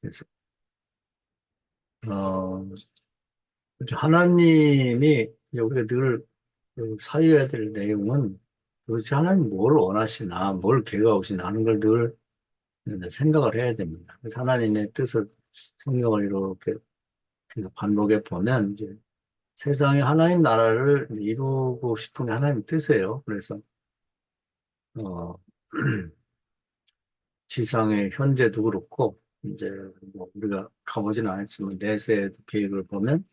그래서 어, 이제 하나님이 우리가 늘그 사유해야 될 내용은 도대체 하나님 뭘 원하시나, 뭘 계획하시나 하는 걸 늘 생각을 해야 됩니다. 그래서 하나님의 뜻을 성경을 이렇게 계속 반복해 보면 이제 세상에 하나님 나라를 이루고 싶은 게 하나님 뜻이에요. 그래서 어, 지상의 현재도 그렇고 이제 뭐 우리가 가보지는 않았지만 내세 계획을 보면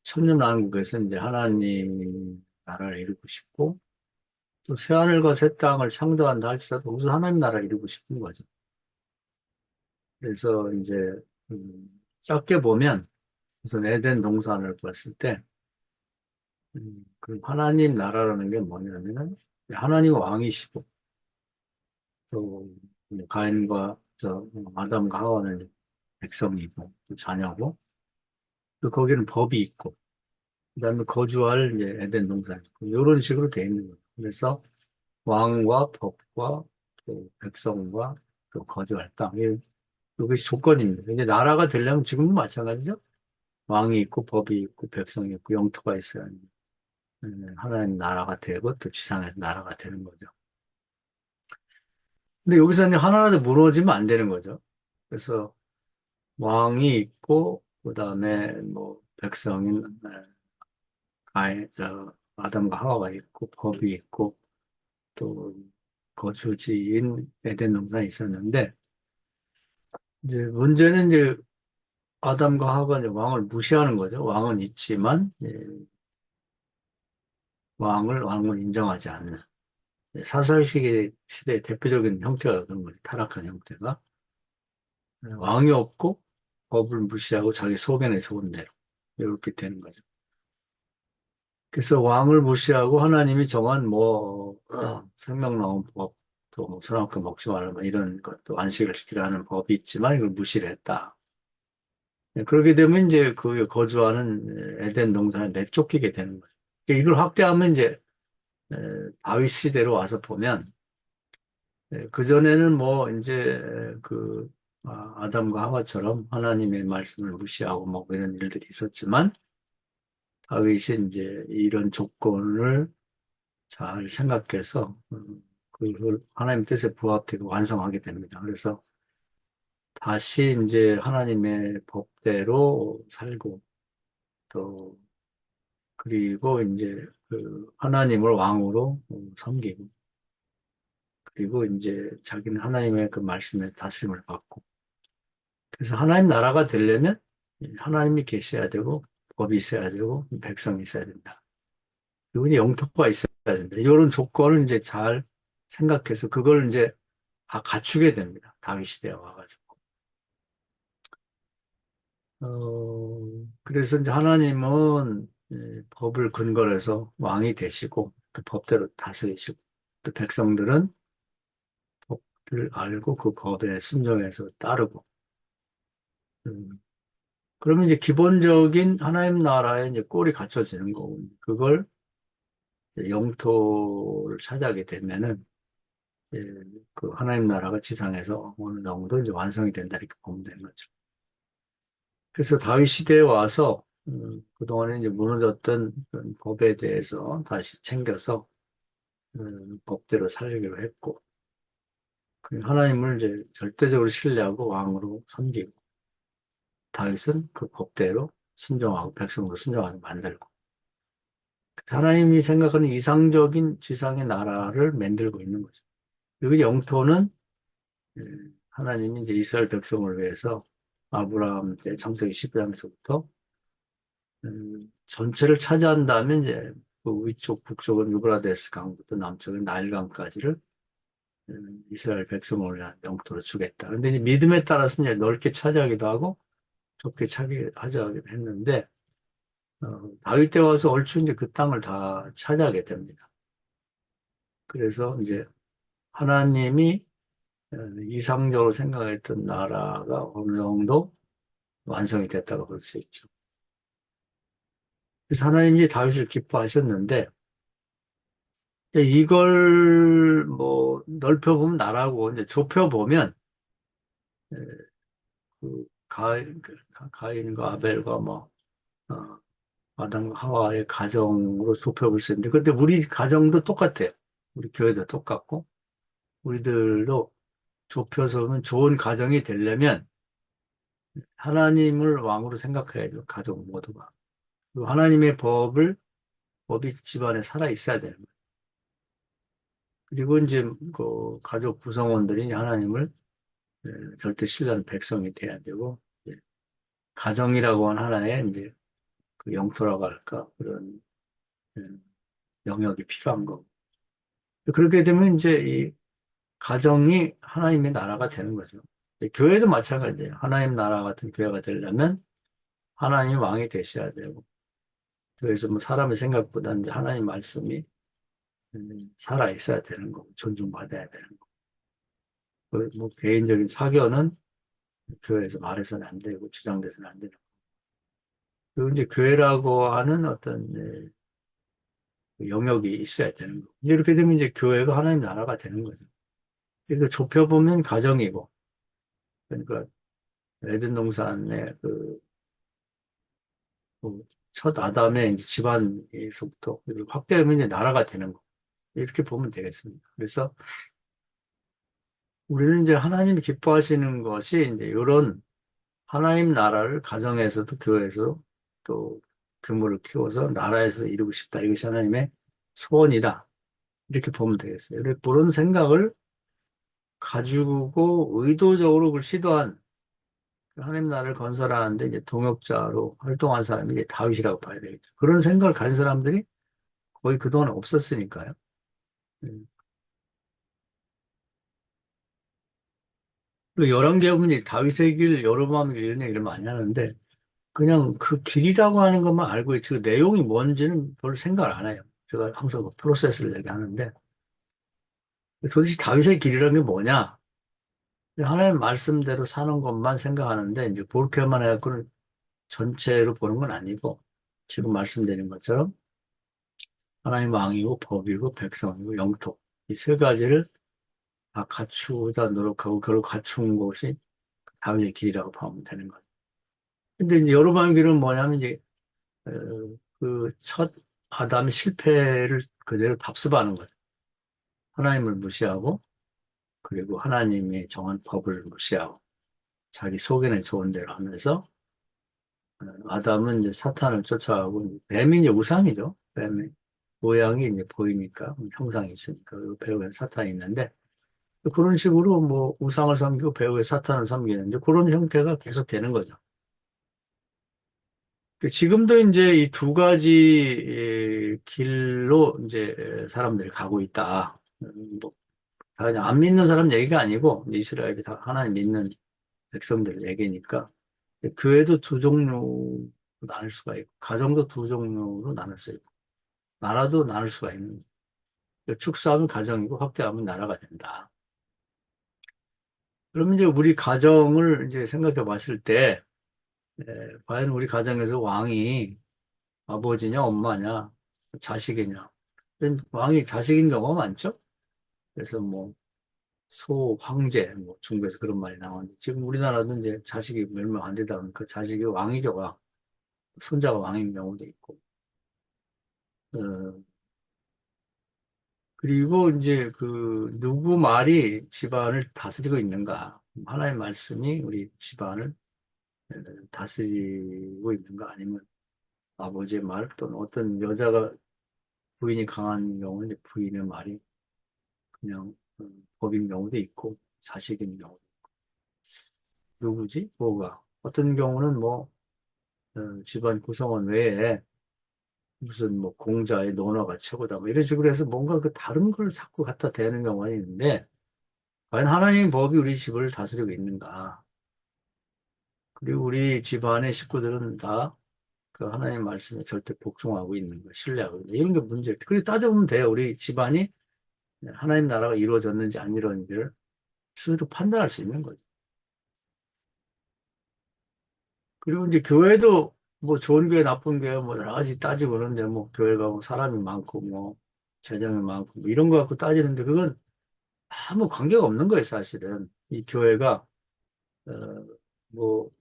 천년왕국에서 이제 하나님 나라를 이루고 싶고 또 새하늘과 새 땅을 창조한다 할지라도 우선 하나님 나라를 이루고 싶은 거죠. 그래서 이제 짧게 보면 우선 에덴 동산을 봤을 때 그 하나님 나라라는 게 뭐냐면은 하나님 왕이시고 또 가인과 아담과 하와는 백성이고 또 자녀고 또 거기는 법이 있고 그다음에 거주할 이제 에덴 동산 이런 식으로 돼 있는 거예요. 그래서 왕과 법과 또 백성과 또 거주할 땅 이것이 조건입니다. 이제 나라가 되려면 지금도 마찬가지죠. 왕이 있고 법이 있고 백성이 있고 영토가 있어야 하나님 나라가 되고 또 지상에서 나라가 되는 거죠. 근데 여기서 이제 하나라도 무너지면 안 되는 거죠. 그래서 왕이 있고 그다음에 뭐 백성인 아담과 하와가 있고 법이 있고 또 거주지인 에덴 동산이 있었는데 이제 문제는 이제 아담과 하와가 이제 왕을 무시하는 거죠. 왕은 있지만 왕을 인정하지 않는 사사시대의 대표적인 형태가 그런 거죠. 타락한 형태가 왕이 없고 법을 무시하고 자기 소견에 좋은 대로 이렇게 되는 거죠. 그래서 왕을 무시하고 하나님이 정한 뭐 생명나온 법, 또뭐 선악과 먹지 말라 뭐 이런 것도 안식을 지키라 하는 법이 있지만 이걸 무시를 했다. 그렇게 되면 이제 그 거주하는 에덴 동산에 내쫓기게 되는 거죠. 이걸 확대하면 이제 에, 다윗 시대로 와서 보면 그전에는 뭐 이제 아담과 하와처럼 하나님의 말씀을 무시하고 뭐 이런 일들이 있었지만 다윗이 이제 이런 조건을 잘 생각해서 그걸 하나님 뜻에 부합되고 완성하게 됩니다. 그래서 다시 이제 하나님의 법대로 살고 또 그리고 이제 그 하나님을 왕으로 섬기고 그리고 이제 자기는 하나님의 그 말씀에 다스림을 받고 그래서 하나님 나라가 되려면 하나님이 계셔야 되고 법이 있어야 되고 백성이 있어야 된다. 그리고 이제 영토가 있어야 된다. 이런 조건을 이제 잘 생각해서 그걸 이제 다 갖추게 됩니다. 다윗 시대에 와가지고. 그래서 이제 하나님은 법을 근거로 해서 왕이 되시고 그 법대로 다스리시고 또 백성들은 법을 알고 그 법에 순종해서 따르고 그러면 이제 기본적인 하나님 나라에 이제 꼴이 갖춰지는 거고 그걸 이제 영토를 차지하게 되면은 예, 그 하나님 나라가 지상에서 어느 정도 이제 완성이 된다 이렇게 보면 되는 거죠. 그래서 다윗 시대에 와서 그동안에 이제 무너졌던 그런 법에 대해서 다시 챙겨서 법대로 살기로 했고 그 하나님을 이제 절대적으로 신뢰하고 왕으로 섬기고 다윗은 그 법대로 순종하고 백성으로 순종하게 만들고 하나님이 생각하는 이상적인 지상의 나라를 만들고 있는 거죠. 그리고 영토는 예, 하나님이 이제 이스라엘 백성을 위해서 아브라함 때 창세기 10장에서부터 전체를 차지한다면 이제 그 위쪽 북쪽은 유브라데스 강부터 남쪽은 나일강까지를 이스라엘 백성을 위한 영토로 주겠다. 근데 이제 믿음에 따라서 이제 넓게 차지하기도 하고 좁게 차지하기도 했는데 다윗 때 와서 얼추 이제 그 땅을 다 차지하게 됩니다. 그래서 이제 하나님이 이상적으로 생각했던 나라가 어느 정도 완성이 됐다고 볼 수 있죠. 그래서 하나님이 다윗을 기뻐하셨는데 이걸 뭐 넓혀보면 나라고 이제 좁혀보면 가인과 아벨과 뭐, 어, 아담과 하와의 가정으로 좁혀볼 수 있는데, 근데 우리 가정도 똑같아요. 우리 교회도 똑같고, 우리들도 좁혀서는 좋은 가정이 되려면 하나님을 왕으로 생각해야죠. 가족 모두가. 그리고 하나님의 법이 집안에 살아 있어야 되는 거예요. 그리고 이제 그 가족 구성원들이 하나님을 절대 신뢰하는 백성이 돼야 되고, 이제 가정이라고 하는 하나의 이제 그 영토라고 할까, 그런 예, 영역이 필요한 거고. 그렇게 되면 이제 이 가정이 하나님의 나라가 되는 거죠. 교회도 마찬가지예요. 하나님 나라 같은 교회가 되려면 하나님 왕이 되셔야 되고, 그래서 뭐 사람의 생각보다 이제 하나님 말씀이 살아 있어야 되는 거고, 존중받아야 되는 거고. 뭐 개인적인 사견은 교회에서 말해서는 안 되고, 주장돼서는 안 되는 거고. 그리고 이제 교회라고 하는 어떤 그 영역이 있어야 되는 거고. 이렇게 되면 이제 교회가 하나님 나라가 되는 거죠. 그러니까 좁혀보면 가정이고, 그러니까 에덴 동산의 그첫 아담의 이제 집안에서부터 확대하면 이제 나라가 되는 거. 이렇게 보면 되겠습니다. 그래서 우리는 이제 하나님이 기뻐하시는 것이 이제 이런 하나님 나라를 가정에서도 교회에서 또 규모를 키워서 나라에서 이루고 싶다. 이것이 하나님의 소원이다. 이렇게 보면 되겠어요. 이렇게 그런 생각을 가지고 의도적으로 그걸 시도한 하나님 나라를 건설하는데 이제 동역자로 활동한 사람이 이제 다윗이라고 봐야 되겠죠. 그런 생각을 가진 사람들이 거의 그동안 없었으니까요. 음. 그 열왕기하면 이제 다윗의 길, 여로보암의 길 이런 얘기를 많이 하는데 그냥 그 길이라고 하는 것만 알고 있지 그 내용이 뭔지는 별로 생각을 안 해요. 제가 항상 그 프로세스를 얘기하는데 도대체 다윗의 길이라는 게 뭐냐? 하나님 말씀대로 사는 것만 생각하는데 이제 그렇게만 해갖고는 전체로 보는 건 아니고 지금 말씀드린 것처럼 하나님 왕이고 법이고 백성이고 영토 이 세 가지를 다 갖추고자 노력하고 그걸 갖춘 것이 다윗의 길이라고 보면 되는 거죠. 근데 이제 여로보암 길은 뭐냐면 이제 그 첫 아담의 실패를 그대로 답습하는 거죠. 하나님을 무시하고 그리고 하나님이 정한 법을 무시하고 자기 속에는 좋은 대로 하면서 아담은 이제 사탄을 쫓아가고 뱀이 이제 우상이죠. 뱀의 모양이 이제 보이니까 형상이 있으니까 그 배후에 사탄이 있는데 그런 식으로 뭐 우상을 섬기고 배후에 사탄을 섬기는 이제 그런 형태가 계속 되는 거죠. 지금도 이제 이 두 가지 길로 이제 사람들이 가고 있다. 뭐, 다 그냥 안 믿는 사람 얘기가 아니고 이스라엘이 다 하나님 믿는 백성들 얘기니까 교회도 두 종류로 나눌 수가 있고 가정도 두 종류로 나눌 수 있고 나라도 나눌 수가 있는 축소하면 가정이고 확대하면 나라가 된다. 그러면 이제 우리 가정을 이제 생각해 봤을 때 과연 우리 가정에서 왕이 아버지냐 엄마냐 자식이냐 왕이 자식인 경우가 많죠. 그래서 뭐 황제 뭐 중국에서 그런 말이 나오는데 지금 우리나라도 이제 자식이 몇 명 안 되다 보니까 자식이 왕이죠 왕. 손자가 왕인 경우도 있고 어, 그리고 이제 그 누구 말이 집안을 다스리고 있는가 하나의 말씀이 우리 집안을 어, 다스리고 있는가 아니면 아버지의 말 또는 어떤 여자가 부인이 강한 경우는 이제 부인의 말이 그냥 법인 경우도 있고 자식인 경우 누구지? 뭐가 어떤 경우는 뭐 집안 구성원 외에 무슨 뭐 공자의 논어가 최고다 뭐 이런 식으로 해서 뭔가 그 다른 걸 자꾸 갖다 대는 경우가 있는데 과연 하나님의 법이 우리 집을 다스리고 있는가? 그리고 우리 집안의 식구들은 다 그 하나님 말씀에 절대 복종하고 있는 거, 신뢰하고 있는 거 이런 게 문제예요. 그리고 따져보면 돼요. 우리 집안이 하나님 나라가 이루어졌는지 안 이루어졌는지를 스스로 판단할 수 있는 거죠. 그리고 이제 교회도 뭐 좋은 교회, 나쁜 교회 뭐 여러 가지 따지고 그러는데 뭐 교회가 뭐 사람이 많고 뭐 재정이 많고 뭐 이런 거 갖고 따지는데 그건 아무 관계가 없는 거예요, 사실은. 이 교회가 어,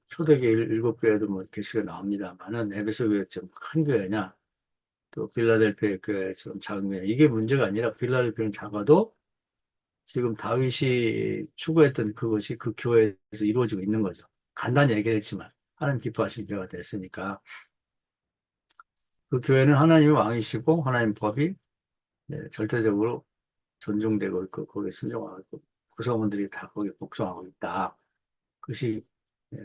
초대교회 일곱 교회도 뭐 개수가 나옵니다만은 에베소 교회처럼 큰 교회냐, 또 빌라델피아 교회처럼 작은 교회, 이게 문제가 아니라 빌라델피아는 작아도 지금 다윗이 추구했던 그것이 그 교회에서 이루어지고 있는 거죠. 간단히 얘기했지만 하나님 기뻐하신 교회가 됐으니까 그 교회는 하나님의 왕이시고 하나님 법이 절대적으로 존중되고 있고 거기에 순종하고 있고 구성원들이 다 거기에 복종하고 있다. 그것이 에,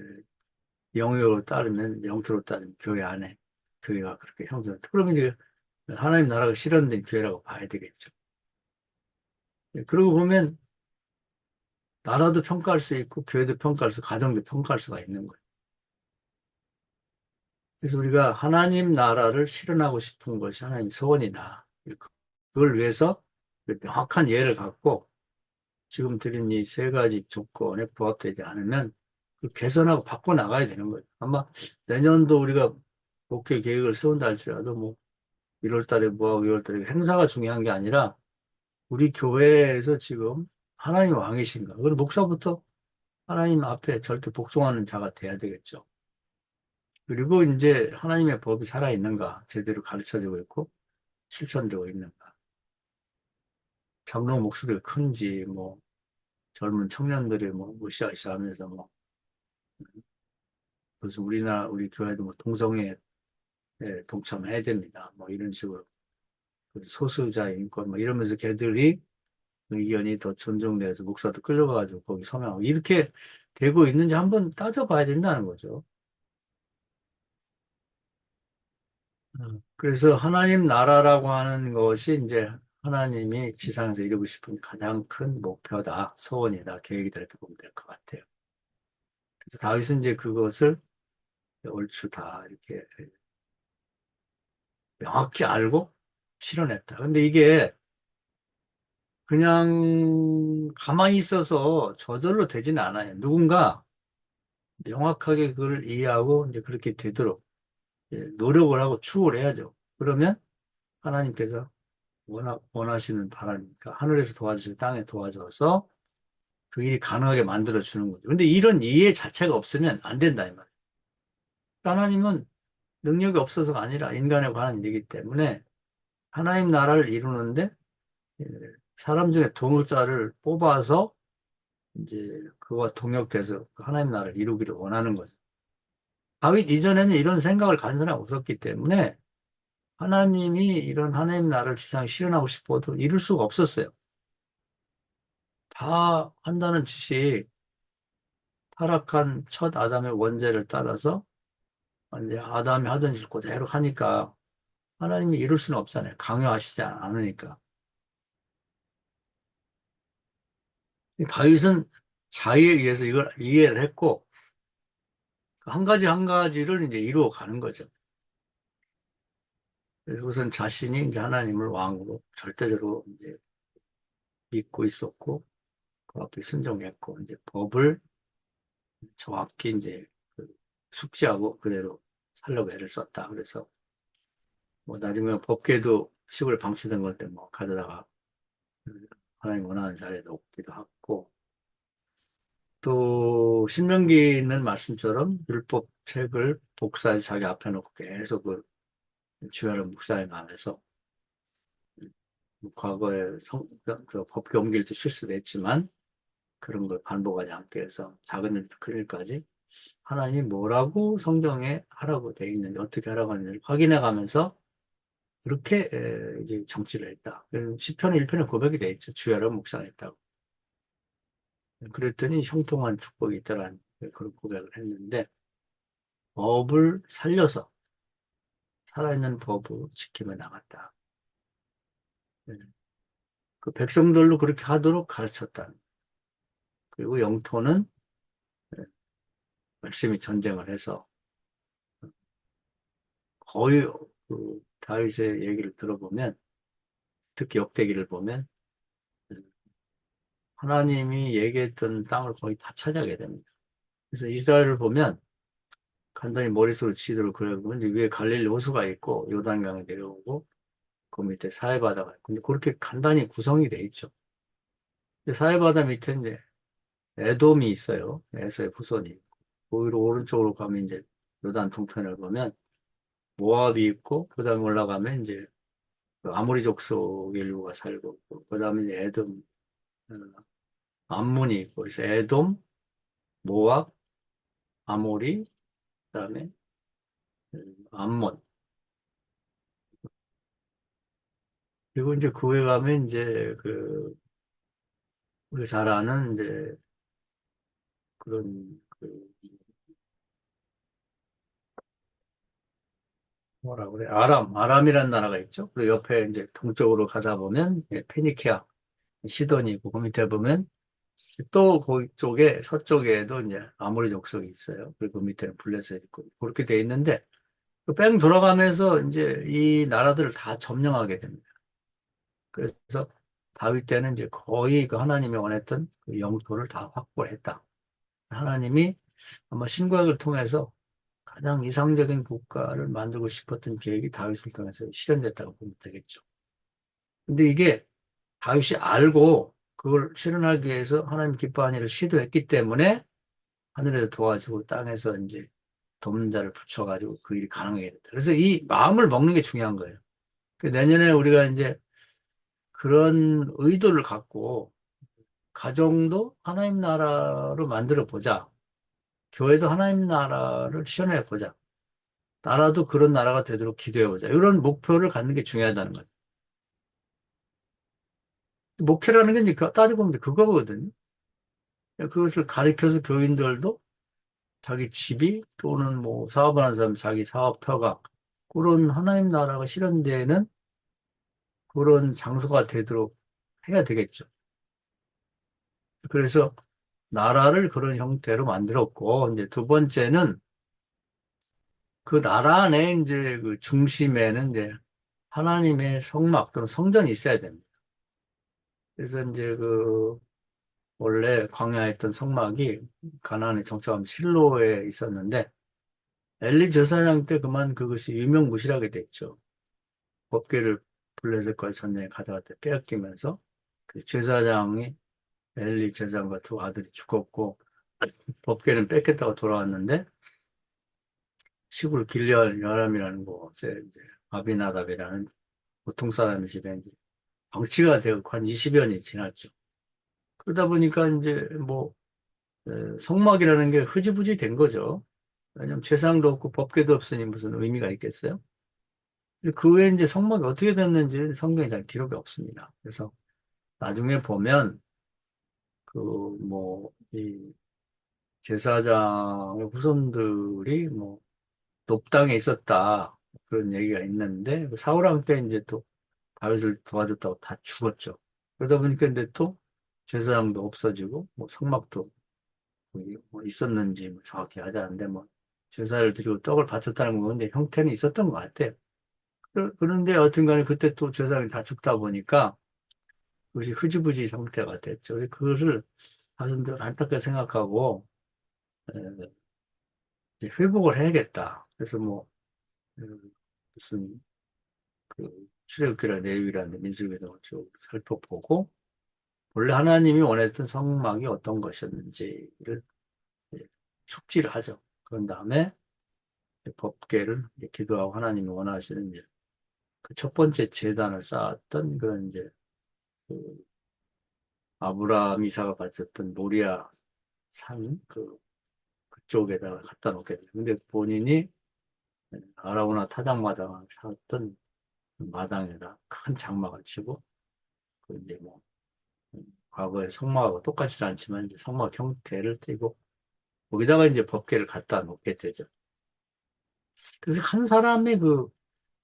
영역으로 따르면 영토로 따르면 교회 안에 교회가 그렇게 형성된다. 그러면 이제 하나님 나라가 실현된 교회라고 봐야 되겠죠. 그러고 보면 나라도 평가할 수 있고 교회도 평가할 수, 가정도 평가할 수가 있는 거예요. 그래서 우리가 하나님 나라를 실현하고 싶은 것이 하나님 소원이다. 그걸 위해서 명확한 예를 갖고 지금 드린 이 세 가지 조건에 부합되지 않으면 그 개선하고 바꿔 나가야 되는 거예요. 아마 내년도 우리가 목회 계획을 세운다 할지라도 1월 달에 뭐하고 2월 달에 행사가 중요한 게 아니라 우리 교회에서 지금 하나님 왕이신가. 그리고 목사부터 하나님 앞에 절대 복종하는 자가 돼야 되겠죠. 그리고 이제 하나님의 법이 살아있는가, 제대로 가르쳐지고 있고 실천되고 있는가. 장로 목소리가 큰지, 젊은 청년들이 으쌰으쌰 하면서 그래서 우리 교회도 동성애 동참해야 됩니다. 이런 식으로. 소수자의 인권, 이러면서 걔들이 의견이 더 존중돼서 목사도 끌려가가지고 거기 서명하고 이렇게 되고 있는지 한번 따져봐야 된다는 거죠. 그래서 하나님 나라라고 하는 것이 이제 하나님이 지상에서 이루고 싶은 가장 큰 목표다, 소원이다, 계획이다 이렇게 보면 될 것 같아요. 그래서 다윗은 이제 그것을 얼추 다 이렇게 명확히 알고 실현했다. 근데 이게 그냥 가만히 있어서 저절로 되지는 않아요. 누군가 명확하게 그걸 이해하고 이제 그렇게 되도록 노력을 하고 추구를 해야죠. 그러면 하나님께서 원하시는 바라니까 하늘에서 도와주시고 땅에 도와줘서 그 일이 가능하게 만들어 주는 거죠. 근데 이런 이해 자체가 없으면 안 된다 이 말이에요. 하나님은 능력이 없어서가 아니라 인간에 관한 일이기 때문에 하나님 나라를 이루는데 예, 사람 중에 동역자를 뽑아서 이제 그와 동역해서 그 하나님 나라를 이루기를 원하는 거죠. 다윗 이전에는 이런 생각을 가진 사람이 없었기 때문에 하나님이 이런 하나님 나라를 지상에 실현하고 싶어도 이룰 수가 없었어요. 다 한다는 짓이 타락한 첫 아담의 원죄를 따라서 이제 아담이 하던 짓을 그대로 하니까 하나님이 이룰 수는 없잖아요. 강요하시지 않으니까. 다윗은 자의에 의해서 이걸 이해를 했고 한 가지 한 가지를 이제 이루어 가는 거죠. 그래서 우선 자신이 이제 하나님을 왕으로 절대적으로 이제 믿고 있었고 그 앞에 순종했고 이제 법을 정확히 이제 그 숙지하고 그대로 살려고 애를 썼다. 그래서 나중에 법궤도 시골에 방치된 걸 때 가져다가 하나님 원하는 자리에 놓기도 하고 또 신명기 있는 말씀처럼 율법 책을 복사해서 자기 앞에 놓고 계속 그 주야를 묵상해 가면서 과거에 그 법규 옮길 때 실수도 했지만 그런 걸 반복하지 않게 해서 작은 일부터 큰 일까지 하나님이 뭐라고 성경에 하라고 되어 있는지 어떻게 하라고 하는지를 확인해 가면서 그렇게 이제 정치를 했다. 시편 1편에 고백이 돼 있죠. 주야를 묵상했다고. 그랬더니 형통한 축복이 있다라는 그런 고백을 했는데 법을 살려서 살아있는 법을 지키며 나갔다. 네. 그 백성들도 그렇게 하도록 가르쳤다. 그리고 영토는 열심히 전쟁을 해서 거의 그 다윗의 얘기를 들어보면 특히 역대기를 보면 하나님이 얘기했던 땅을 거의 다 차지하게 됩니다. 그래서 이스라엘을 보면 간단히 머릿속으로 지도를 그려보면 이제 위에 갈릴리 호수가 있고 요단강이 내려오고 그 밑에 사해바다가 있고 근데 그렇게 간단히 구성이 돼 있죠. 사해바다 밑에 이제 에돔이 있어요. 에서의 후손이 있고 오히려 오른쪽으로 가면 이제 요단 동편을 보면 모압이 있고, 그 다음에 올라가면 이제 그 아모리 족속 인류가 살고, 그 다음에 이제 에돔, 어, 암몬이 있고, 그래서 에돔, 모압, 아모리, 그 다음에 암몬. 그리고 이제 그 후에 가면 이제 그, 우리 잘 아는 이제 그런, 그, 뭐라 그래, 아람이라는 나라가 있죠. 그리고 옆에 이제 동쪽으로 가다 보면 페니키아, 시돈이 있고, 그 밑에 보면 또 그쪽에 서쪽에도 이제 아모리 족속이 있어요. 그리고 그 밑에는 블레셋 있고 그렇게 돼 있는데 그뺑 돌아가면서 이제 이 나라들을 다 점령하게 됩니다. 그래서 다윗 때는 이제 거의 그 하나님이 원했던 그 영토를 다 확보를 했다. 하나님이 아마 신구약을 통해서 가장 이상적인 국가를 만들고 싶었던 계획이 다윗을 통해서 실현됐다고 보면 되겠죠. 근데 이게 다윗이 알고 그걸 실현하기 위해서 하나님 기뻐하는 일을 시도했기 때문에 하늘에서 도와주고 땅에서 이제 돕는 자를 붙여가지고 그 일이 가능하게 됐다. 그래서 이 마음을 먹는 게 중요한 거예요. 그 내년에 우리가 이제 그런 의도를 갖고 가정도 하나님 나라로 만들어 보자. 교회도 하나님 나라를 실현해 보자. 나라도 그런 나라가 되도록 기도해 보자. 이런 목표를 갖는 게 중요하다는 거예요. 목표라는 게 이제 따지고 보면 그거거든요. 그것을 가르쳐서 교인들도 자기 집이 또는 뭐 사업을 하는 사람 자기 사업터가 그런 하나님 나라가 실현되는 그런 장소가 되도록 해야 되겠죠. 그래서 나라를 그런 형태로 만들었고, 이제 두 번째는 그 나라 안에 이제 그 중심에는 이제 하나님의 성막 또는 성전이 있어야 됩니다. 그래서 이제 그 원래 광야에 있던 성막이 가나안에 정착하면 실로에 있었는데 엘리 제사장 때 그만 그것이 유명무실하게 됐죠. 법궤를 블레셋과 전쟁에 가져갈 때 빼앗기면서 그 제사장이 엘리 제사장과 두 아들이 죽었고 법궤는 뺏겼다고 돌아왔는데 시골 길르앗 여람이라는 곳에 이제 아비나답이라는 보통 사람의 집에 이제 방치가 되고 한 20여 년이 지났죠. 그러다 보니까 이제 뭐 성막이라는 게 흐지부지 된 거죠. 왜냐하면 제사장도 없고 법궤도 없으니 무슨 의미가 있겠어요? 근데 그 외에 이제 성막이 어떻게 됐는지 성경에 잘 기록이 없습니다. 그래서 나중에 보면 그 뭐 이 제사장의 후손들이 뭐 높당에 있었다 그런 얘기가 있는데 그 사울 왕 때 이제 또 다윗을 도와줬다고 다 죽었죠. 그러다 보니까 근데 또 제사장도 없어지고 뭐 성막도 거기 뭐 있었는지 뭐 정확히 하지 않는데 뭐 제사를 드리고 떡을 바쳤다는 건데 형태는 있었던 것 같아요. 그런데 여튼간에 그때 또 제사장이 다 죽다 보니까 그것이 흐지부지 상태가 됐죠. 그것을 자신들 안타깝게 생각하고 에, 이제 회복을 해야겠다. 그래서 뭐 무슨 그 출애굽기나 레위기라는 민수기도 쭉 살펴보고 원래 하나님이 원했던 성막이 어떤 것이었는지를 이제 숙지를 하죠. 그런 다음에 법궤를 이제 기도하고 하나님이 원하시는 이제 그 첫 번째 제단을 쌓았던 그런 이제 그 아브라함 이사가 바쳤던 모리아 산 그쪽에다가 갖다 놓게 돼요. 근데 본인이 아라우나 타작마당을 샀던 마당에다 큰 장막을 치고 그 이제 뭐 과거의 성막하고 똑같지 않지만 이제 성막 형태를 띠고 거기다가 이제 법궤를 갖다 놓게 되죠. 그래서 한 사람이 그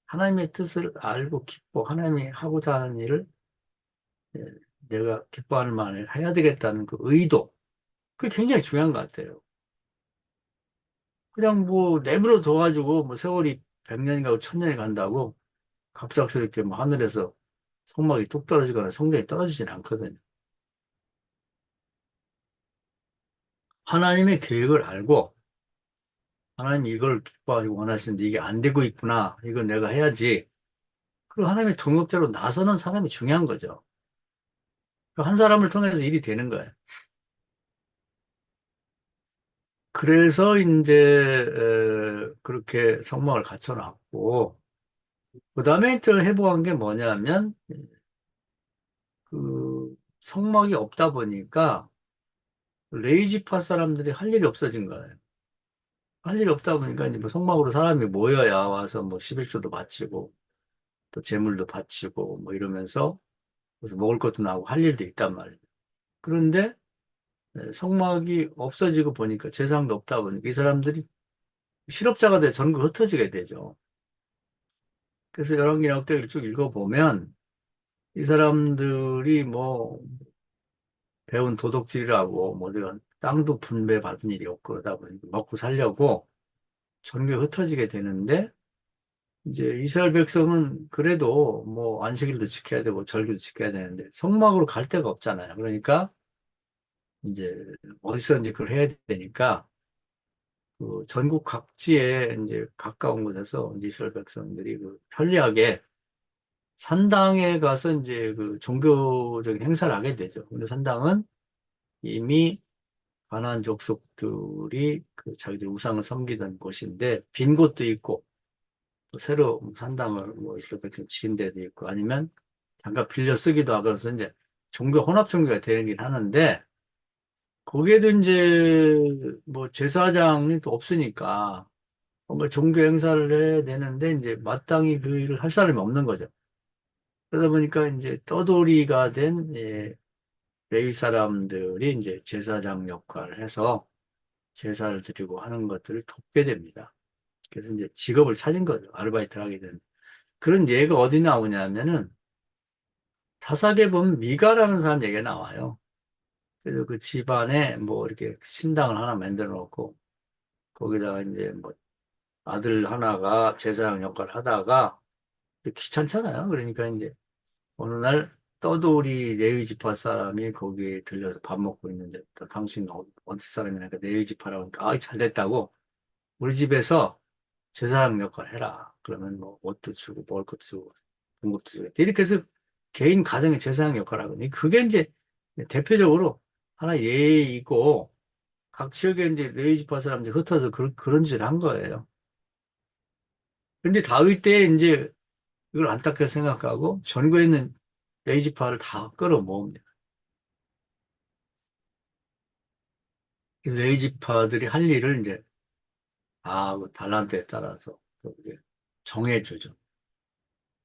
하나님의 뜻을 알고 기뻐 하나님이 하고자 하는 일을 예, 내가 기뻐할 만을 해야 되겠다는 그 의도 그게 굉장히 중요한 것 같아요. 그냥 뭐 내버려 둬가지고 뭐 세월이 100년이 가고 1000년이 간다고 갑작스럽게 뭐 하늘에서 성막이 뚝 떨어지거나 성전이 떨어지진 않거든요. 하나님의 계획을 알고 하나님 이걸 기뻐하시고 원하시는데 이게 안 되고 있구나. 이건 내가 해야지. 그리고 하나님의 동역자로 나서는 사람이 중요한 거죠. 한 사람을 통해서 일이 되는 거예요. 그래서 이제 그렇게 성막을 갖춰놨고, 그 다음에 또 해보한 게 뭐냐면, 그 성막이 없다 보니까 레이지파 사람들이 할 일이 없어진 거예요. 할 일이 없다 보니까 이제 뭐 성막으로 사람이 모여야 와서 뭐 11조도 바치고 또 제물도 바치고 뭐 이러면서 그래서 먹을 것도 나오고 할 일도 있단 말이에요. 그런데 성막이 없어지고 보니까 제사장도 없다 보니까 이 사람들이 실업자가 돼 전국 흩어지게 되죠. 그래서 열왕기나 역대기를 쭉 읽어보면 이 사람들이 뭐 배운 도덕질이라고 뭐 어디가 땅도 분배받은 일이 없고 그러다 보니까 먹고 살려고 전국에 흩어지게 되는데 이제 이스라엘 백성은 그래도 뭐 안식일도 지켜야 되고 절기도 지켜야 되는데 성막으로 갈 데가 없잖아요. 그러니까 이제 어디서든지 그걸 해야 되니까 그 전국 각지에 이제 가까운 곳에서 이제 이스라엘 백성들이 그 편리하게 산당에 가서 이제 그 종교적인 행사를 하게 되죠. 근데 산당은 이미 가나안 족속들이 그 자기들 우상을 섬기던 곳인데 빈 곳도 있고 또 새로 산당을 뭐 이스라엘 백성 지은 데도 있고 아니면 잠깐 빌려 쓰기도 하고 그래서 이제 종교 혼합 종교가 되긴 하는데 거기에도 이제 뭐 제사장이 또 없으니까 뭔가 종교 행사를 해야 되는데 이제 마땅히 그 일을 할 사람이 없는 거죠. 그러다 보니까 이제 떠돌이가 된 레위 사람들이 이제 제사장 역할을 해서 제사를 드리고 하는 것들을 돕게 됩니다. 그래서 이제 직업을 찾은 거죠. 아르바이트를 하게 된. 그런 예가 어디 나오냐면은 사사기에 보면 미가라는 사람 얘기가 나와요. 그래서 그 집안에 뭐 이렇게 신당을 하나 만들어 놓고 거기다가 이제 뭐 아들 하나가 제사장 역할을 하다가 귀찮잖아요. 그러니까 이제 어느 날 떠돌이 레위 지파 사람이 거기에 들려서 밥 먹고 있는데 또 당신 어디 사람이니까 레위 지파라고 하니까 아, 잘 됐다고 우리 집에서 제사장 역할 해라. 그러면 뭐 옷도 주고 먹을 것도 주고 공급도 주고 이렇게 해서 개인 가정의 제사장 역할을 하거든요. 그게 이제 대표적으로 하나 예이고 각 지역에 이제 레위 지파 사람들이 흩어서 그런 짓을 한 거예요. 근데 다윗 때 이제 이걸 안타깝게 생각하고 전국에 있는 레위 지파를 다 끌어모읍니다. 그래서 레위 지파들이 할 일을 이제 그 달란트에 따라서 또 이제 정해주죠.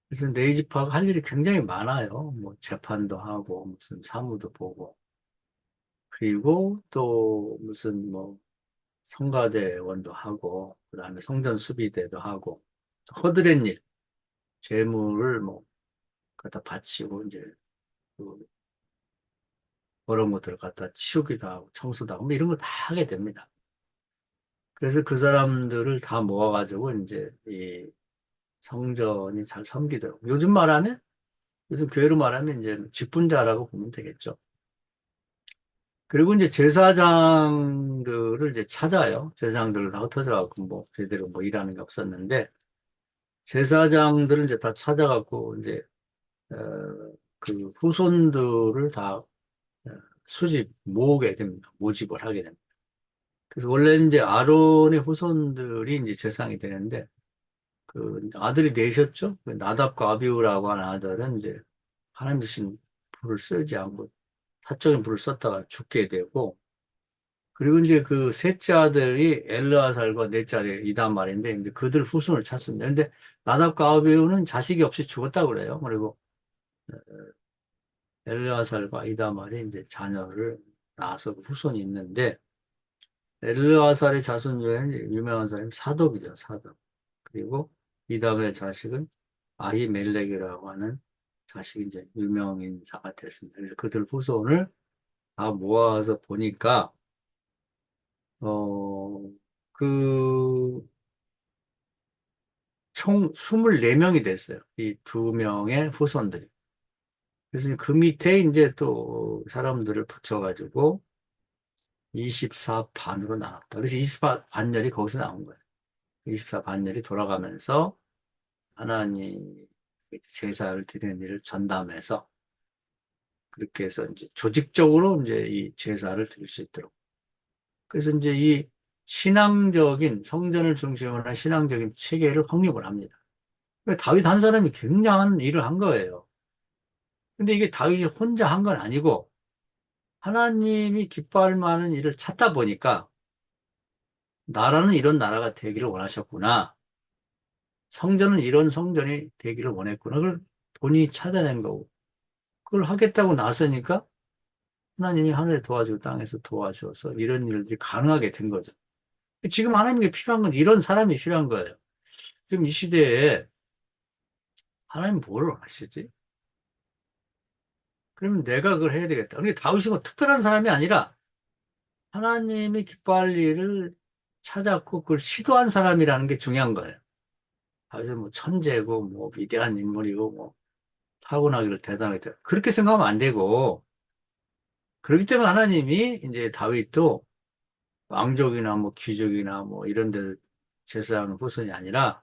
그래서 레위 지파가 할 일이 굉장히 많아요. 뭐 재판도 하고 무슨 사무도 보고 그리고 또 무슨 뭐 성가대원도 하고 그다음에 성전 수비대도 하고 허드렛 일, 재물을 뭐 갖다 바치고 이제 그 그런 것들을 갖다 치우기도 하고 청소도 하고 뭐 이런 걸 다 하게 됩니다. 그래서 그 사람들을 다 모아가지고 이제 이 성전이 잘 섬기도록. 요즘 말하면, 요즘 교회로 말하면 이제 직분자라고 보면 되겠죠. 그리고 이제 제사장들을 이제 찾아요. 제사장들을 다 흩어져갖고 뭐 제대로 뭐 일하는 게 없었는데, 제사장들을 이제 다 찾아갖고 이제, 어, 그 후손들을 다 모으게 됩니다. 모집을 하게 됩니다. 그래서 원래는 이제 아론의 후손들이 이제 제사장이 되는데, 그 아들이 넷이었죠. 그 나답과 아비후라고 하는 아들은 이제 하나님 주신 불을 쓰지 않고 사적인 불을 썼다가 죽게 되고 그리고 이제 그 셋째 아들이 엘르아살과 넷째 아들이 이단 말인데 이제 그들 후손을 찾습니다. 근데 나답과 아비후는 자식이 없이 죽었다고 그래요. 그리고 엘르아살과 이다말이 이제 자녀를 낳아서 그 후손이 있는데 엘르아살의 자손 중에는 이제 유명한 사람이 사독이죠. 사독. 그리고 이다음의 자식은 아히멜렉이라고 하는 자식이 이제 유명인사가 됐습니다. 그래서 그들 후손을 다 모아서 보니까, 어, 그, 총 24명이 됐어요. 이 두 명의 후손들이. 그래서 그 밑에 이제 또 사람들을 붙여가지고 24반으로 나눴다. 그래서 24반열이 거기서 나온 거예요. 24반열이 돌아가면서 하나님 제사를 드리는 일을 전담해서 그렇게 해서 이제 조직적으로 이제 이 제사를 드릴 수 있도록. 그래서 이제 이 신앙적인 성전을 중심으로 한 신앙적인 체계를 확립을 합니다. 그러니까 다윗 한 사람이 굉장한 일을 한 거예요. 근데 이게 다윗이 혼자 한 건 아니고 하나님이 기뻐할 만한 일을 찾다 보니까 나라는 이런 나라가 되기를 원하셨구나. 성전은 이런 성전이 되기를 원했구나. 그걸 본인이 찾아낸 거고. 그걸 하겠다고 나서니까 하나님이 하늘에 도와주고 땅에서 도와줘서 이런 일들이 가능하게 된 거죠. 지금 하나님께 필요한 건 이런 사람이 필요한 거예요. 지금 이 시대에 하나님 뭘 원하시지? 그러면 내가 그걸 해야 되겠다. 그러니까 다윗이 뭐 특별한 사람이 아니라 하나님이 기뻐할 일을 찾았고 그걸 시도한 사람이라는 게 중요한 거예요. 다윗은 뭐 천재고 뭐 위대한 인물이고 뭐 타고나기를 대단하게 그렇게 생각하면 안 되고 그렇기 때문에 하나님이 이제 다윗도 왕족이나 뭐 귀족이나 뭐 이런 데 제사하는 후손이 아니라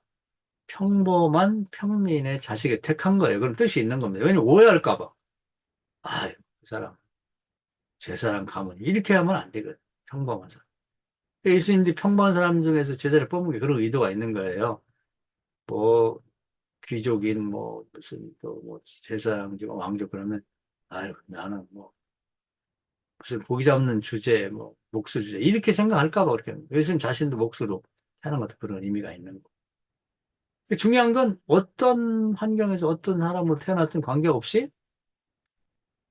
평범한 평민의 자식을 택한 거예요. 그런 뜻이 있는 겁니다. 왜냐면 오해할까 봐. 아, 그 사람 제사장 가면 이렇게 하면 안 되거든. 평범한 사람. 예수님도 평범한 사람 중에서 제자를 뽑은 게 그런 의도가 있는 거예요. 뭐 귀족인 뭐 무슨 또 뭐 제사장 왕족 그러면 아유 나는 뭐 무슨 고기 잡는 주제 뭐 목수 주제 이렇게 생각할까 봐 그렇게 하는 거예요. 예수님 자신도 목수로 하는 것도 그런 의미가 있는 거. 중요한 건 어떤 환경에서 어떤 사람으로 태어났든 관계없이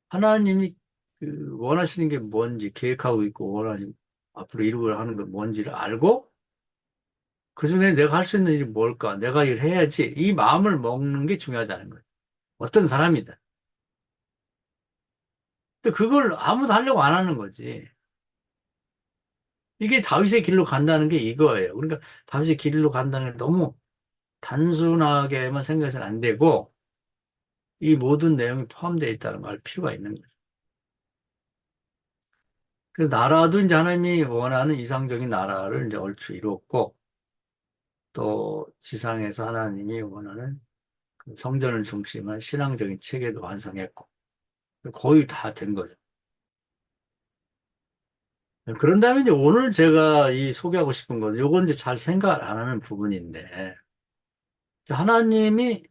하나님이 그 원하시는 게 뭔지 계획하고 있고 원하는 앞으로 이루고자 하는 게 뭔지를 알고 그중에 내가 할 수 있는 일이 뭘까? 내가 일 해야지. 이 마음을 먹는 게 중요하다는 거예요. 어떤 사람이든. 근데 그걸 아무도 하려고 안 하는 거지. 이게 다윗의 길로 간다는 게 이거예요. 그러니까 다윗의 길로 간다는 게 너무 단순하게만 생각해서는 안 되고 이 모든 내용이 포함되어 있다는 걸 알 필요가 있는 거예요. 그래서 나라도 이제 하나님이 원하는 이상적인 나라를 이제 얼추 이루었고 또 지상에서 하나님이 원하는 그 성전을 중심한 신앙적인 체계도 완성했고 거의 다 된 거죠. 그런 다음에 이제 오늘 제가 이 소개하고 싶은 것은 요건 이제 잘 생각을 안 하는 부분인데 하나님이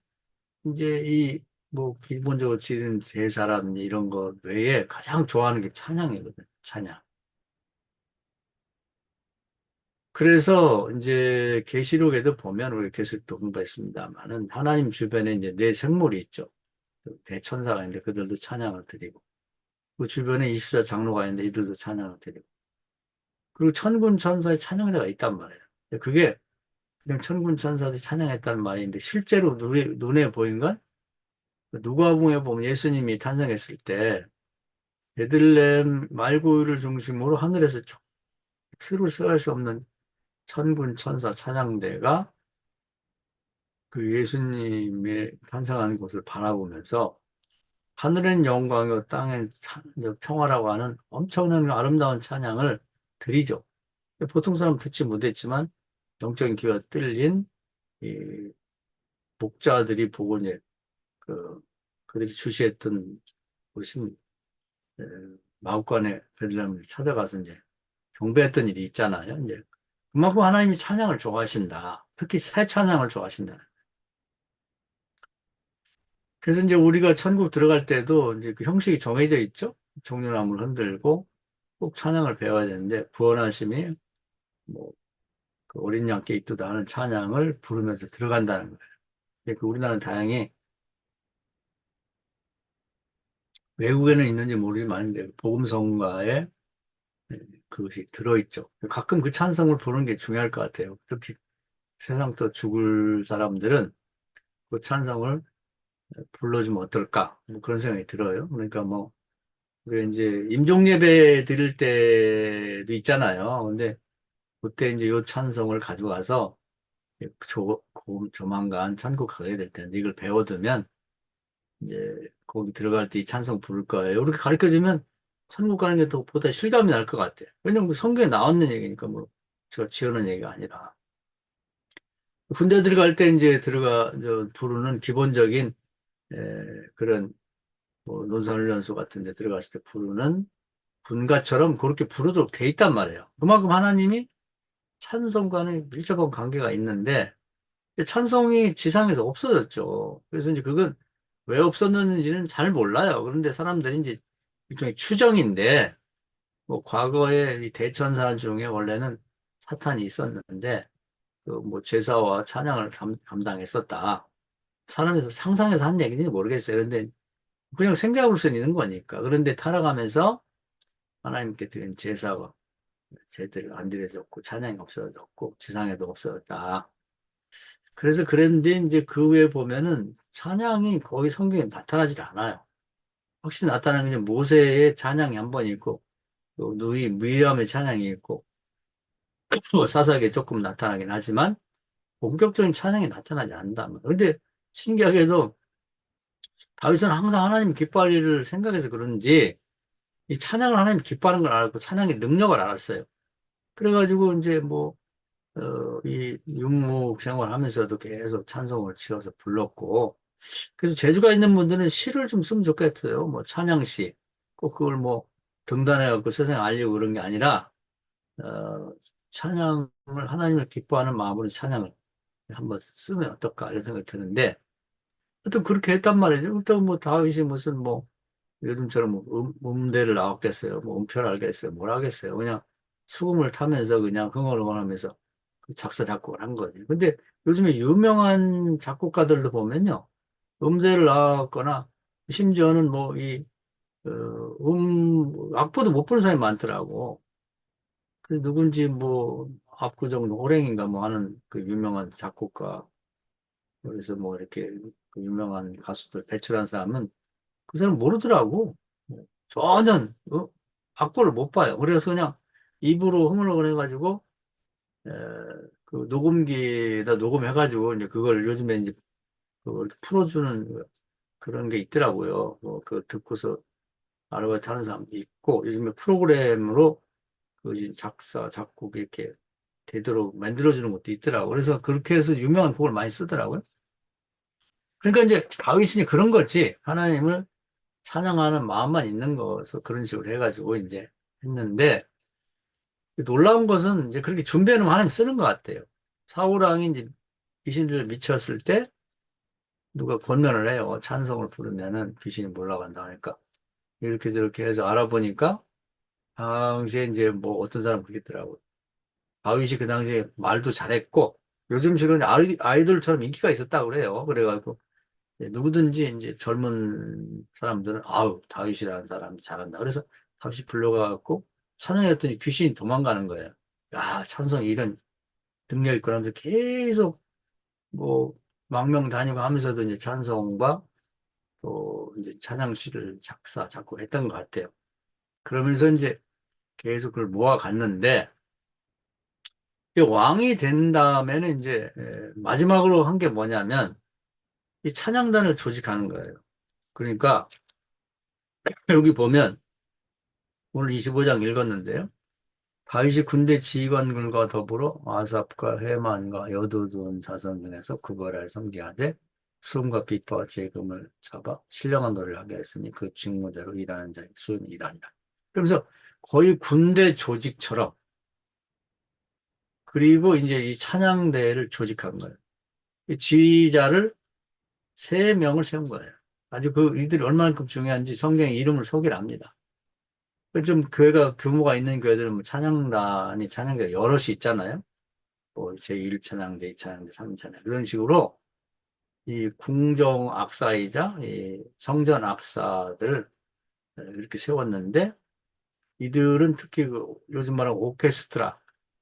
이제 이 뭐 기본적으로 지은 제사라든지 이런 것 외에 가장 좋아하는 게 찬양이거든요. 찬양. 그래서 이제 계시록에도 보면 우리 계시록도 공부했습니다만은 하나님 주변에 이제 네 생물이 있죠. 그 대천사가 있는데 그들도 찬양을 드리고 그 주변에 이스라 장로가 있는데 이들도 찬양을 드리고 그리고 천군 천사의 찬양대가 있단 말이에요. 그게 그냥 천군 천사들이 찬양했다는 말인데 실제로 눈에 보인 건 누가복음에 보면 예수님이 탄생했을 때 베들레헴 말구유를 중심으로 하늘에서 쭉 스를 쓰할 수 없는 천군 천사 찬양대가 그 예수님의 탄생하는 곳을 바라보면서 하늘엔 영광이요 땅엔 평화라고 하는 엄청난 아름다운 찬양을 드리죠. 보통 사람 듣지 못했지만 영적인 귀가 뚫린 이 목자들이 보고 이제 그 그들이 주시했던 곳인 에, 마구간의 베들레헴을 찾아가서 이제 경배했던 일이 있잖아요. 이제 그만큼 하나님이 찬양을 좋아하신다. 특히 새 찬양을 좋아하신다. 그래서 이제 우리가 천국 들어갈 때도 이제 그 형식이 정해져 있죠. 종려나무를 흔들고 꼭 찬양을 배워야 되는데 구원하심이 뭐 그 어린 양께 있도다 하는 찬양을 부르면서 들어간다는 거예요. 근데 그 우리나라는 다행히 외국에는 있는지 모르지만 이제 복음성가에 그것이 들어있죠. 가끔 그 찬송을 부르는 게 중요할 것 같아요. 특히 세상 또 죽을 사람들은 그 찬송을 불러주면 어떨까? 뭐 그런 생각이 들어요. 그러니까 뭐, 우리 이제 임종예배 드릴 때도 있잖아요. 근데 그때 이제 요 찬송을 가져가서 조만간 천국 가게 될 텐데 이걸 배워두면 이제 거기 들어갈 때 이 찬송 부를 거예요. 이렇게 가르쳐 주면 천국 가는 게 더 보다 실감이 날 것 같아요. 왜냐면 그 성경에 나왔는 얘기니까 뭐 제가 지어놓은 얘기가 아니라. 군대 들어갈 때 이제 부르는 기본적인 그런 뭐 논산훈련소 같은 데 들어갔을 때 부르는 군가처럼 그렇게 부르도록 돼 있단 말이에요. 그만큼 하나님이 찬송과는 밀접한 관계가 있는데 찬송이 지상에서 없어졌죠. 그래서 이제 그건 왜 없었는지는 잘 몰라요. 그런데 사람들이 이제 일종의 추정인데 뭐 과거에 이 대천사 중에 원래는 사탄이 있었는데 그 뭐 제사와 찬양을 담당했었다. 사람에서 상상해서 한 얘기인지 모르겠어요. 그런데 그냥 생각할 수 있는 거니까. 그런데 타락하면서 하나님께 드린 제사가 제대로 안 드려졌고 찬양이 없어졌고 지상에도 없어졌다. 그래서 그랬는데 이제 그 후에 보면은 찬양이 거의 성경에 나타나질 않아요. 확실히 나타나는 게 모세의 찬양이 한 번 있고 또 누이 미리암의 찬양이 있고 뭐 사사기에 조금 나타나긴 하지만 본격적인 찬양이 나타나지 않는다. 그런데 신기하게도 다윗은 항상 하나님 기뻐할 일을 생각해서 그런지 이 찬양을 하나님 기뻐하는 걸 알았고 찬양의 능력을 알았어요. 그래가지고 이제 뭐 이 윤목 생활하면서도 계속 찬송을 지어서 불렀고 그래서 재주가 있는 분들은 시를 좀 쓰면 좋겠어요. 뭐 찬양시 꼭 그걸 뭐 등단해갖고 세상에 알리고 그런 게 아니라 어, 찬양을 하나님을 기뻐하는 마음으로 찬양을 한번 쓰면 어떨까 이런 생각이 드는데 하여튼 그렇게 했단 말이죠. 또 뭐 다윗이 무슨 뭐 요즘처럼 뭐 음대를 나왔겠어요. 뭐 음표를 알겠어요. 뭘 하겠어요. 그냥 수금을 타면서 그냥 흥얼흥얼하면서 그 작사 작곡을 한 거지. 근데 요즘에 유명한 작곡가들도 보면요. 음대를 나왔거나 심지어는 뭐 이 악보도 못 부는 사람이 많더라고. 그래서 누군지 뭐 압구정 호랭인가 뭐 하는 그 유명한 작곡가 그래서 뭐 이렇게 그 유명한 가수들 배출한 사람은 그 사람 모르더라고. 전혀 악보를 못 봐요. 그래서 그냥 입으로 흥얼흥얼 해가지고 에, 그 녹음기에다 녹음해가지고 이제 그걸 요즘에 이제 그걸 풀어주는 그런 게 있더라고요. 뭐 그 듣고서 아르바이트 하는 사람도 있고 요즘에 프로그램으로 그 이제 작사 작곡 이렇게 되도록 만들어주는 것도 있더라고요. 그래서 그렇게 해서 유명한 곡을 많이 쓰더라고요. 그러니까 이제 다윗이 그런 거지. 하나님을 찬양하는 마음만 있는 거서 그런 식으로 해가지고 이제 했는데 놀라운 것은 이제 그렇게 준비해놓으면 하나님 쓰는 것 같아요. 사울왕이 이제 귀신들에 미쳤을 때 누가 권면을 해요. 찬송을 부르면은 귀신이 몰러간다 하니까 이렇게 저렇게 해서 알아보니까 당시에 이제 뭐 어떤 사람 그러겠더라고요. 다윗이 그 당시에 말도 잘했고 요즘 식으로 아이돌처럼 인기가 있었다고 그래요. 그래가지고 누구든지 이제 젊은 사람들은 아우 다윗이라는 사람이 잘한다. 그래서 다윗이 불러가갖고 찬양했더니 귀신이 도망가는 거예요. 야 찬성 이런 능력 있고 하면서 계속 뭐 망명 다니고 하면서도 이제 찬송과 또 이제 찬양시를 작사 작곡했던 것 같아요. 그러면서 이제 계속 그걸 모아갔는데 이 왕이 된 다음에는 이제 마지막으로 한 게 뭐냐면 이 찬양단을 조직하는 거예요. 그러니까 여기 보면 오늘 25장 읽었는데요. 다윗이 군대 지휘관들과 더불어 아삽과 헤만과 여두둔 자손 중에서 구걸할 성기하되 수금과 비파와 재금을 잡아 신령한 노래를 하게 했으니 그 직무대로 일하는 자의 수는 일하니라. 그러면서 거의 군대 조직처럼 그리고 이제 이 찬양대회를 조직한 거예요. 이 지휘자를 세 명을 세운 거예요. 아주 그 이들이 얼마만큼 중요한지 성경의 이름을 소개를 합니다. 좀 교회가 규모가 있는 교회들은 뭐 찬양단이 찬양대가 여럿이 있잖아요. 뭐 제1찬양대, 2찬양대, 3찬양 이런 식으로 이 궁정 악사이자 이 성전 악사들을 이렇게 세웠는데 이들은 특히 그 요즘 말하는 오케스트라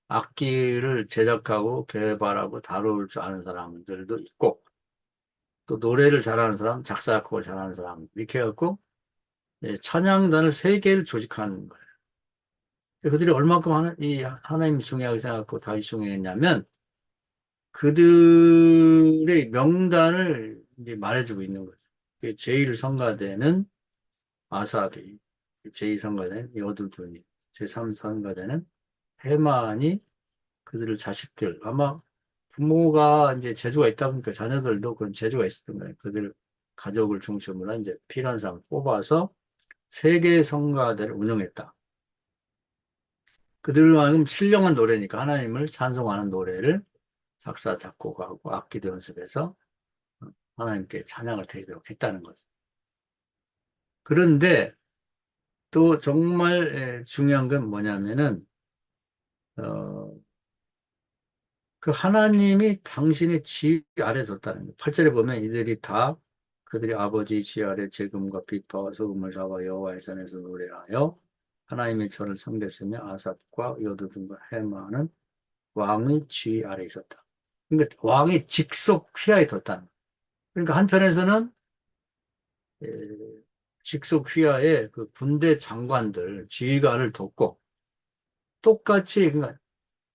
악기를 제작하고 개발하고 다룰 줄 아는 사람들도 있고 또 노래를 잘하는 사람, 작사, 작곡을 잘하는 사람 이렇게 해갖고 찬양단을 세 개를 조직하는 거예요. 그들이 얼마큼 이 하나님 중요하게 생각하고 다윗 중요했냐면 그들의 명단을 이제 말해주고 있는 거죠. 제1 성가대는 아사비, 제2 성가대는 여두둔이, 제3 성가대는 해만이 그들을 자식들, 아마 부모가 이제 재주가 있다 보니까 자녀들도 그런 재주가 있었던 거예요. 그들 가족을 중심으로 이제 필요한 사람을 뽑아서 세계 성가대를 운영했다. 그들만큼 신령한 노래니까 하나님을 찬송하는 노래를 작사, 작곡하고 악기도 연습해서 하나님께 찬양을 드리도록 했다는 거죠. 그런데 또 정말 중요한 건 뭐냐면은, 어, 그 하나님이 당신의 지휘 아래 뒀다는 거예요. 8절에 보면 이들이 다 그들이 아버지 지휘 아래 재금과 빛과 소금을 잡아 여호와의 전에서 노래하여 하나님의 전을 섬겼으며 아삽과 여두둔과 헤마는 왕의 지휘 아래 있었다. 그러니까 왕의 직속 휘하에 뒀다는 거예요. 그러니까 한편에서는 에, 직속 휘하에 그 군대 장관들 지휘관을 뒀고 똑같이 그러니까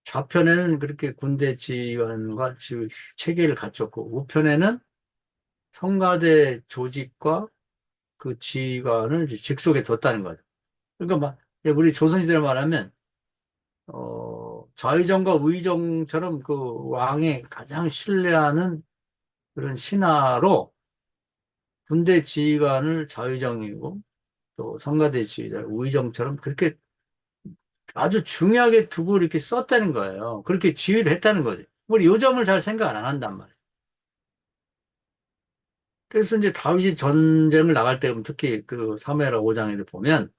좌편에는 그렇게 군대 지휘관과 체계를 갖췄고 우편에는 성가대 조직과 그 지휘관을 이제 직속에 뒀다는 거죠. 그러니까 막 우리 조선시대로 말하면 좌의정과 우의정처럼 그 왕의 가장 신뢰하는 그런 신하로 군대 지휘관을 좌의정이고 또 성가대 지휘자 우의정처럼 그렇게 아주 중요하게 두고 이렇게 썼다는 거예요. 그렇게 지휘를 했다는 거죠. 우리 요 점을 잘 생각을 안 한단 말이에요. 그래서 이제 다윗이 전쟁을 나갈 때 특히 그 사무엘하 5장에 보면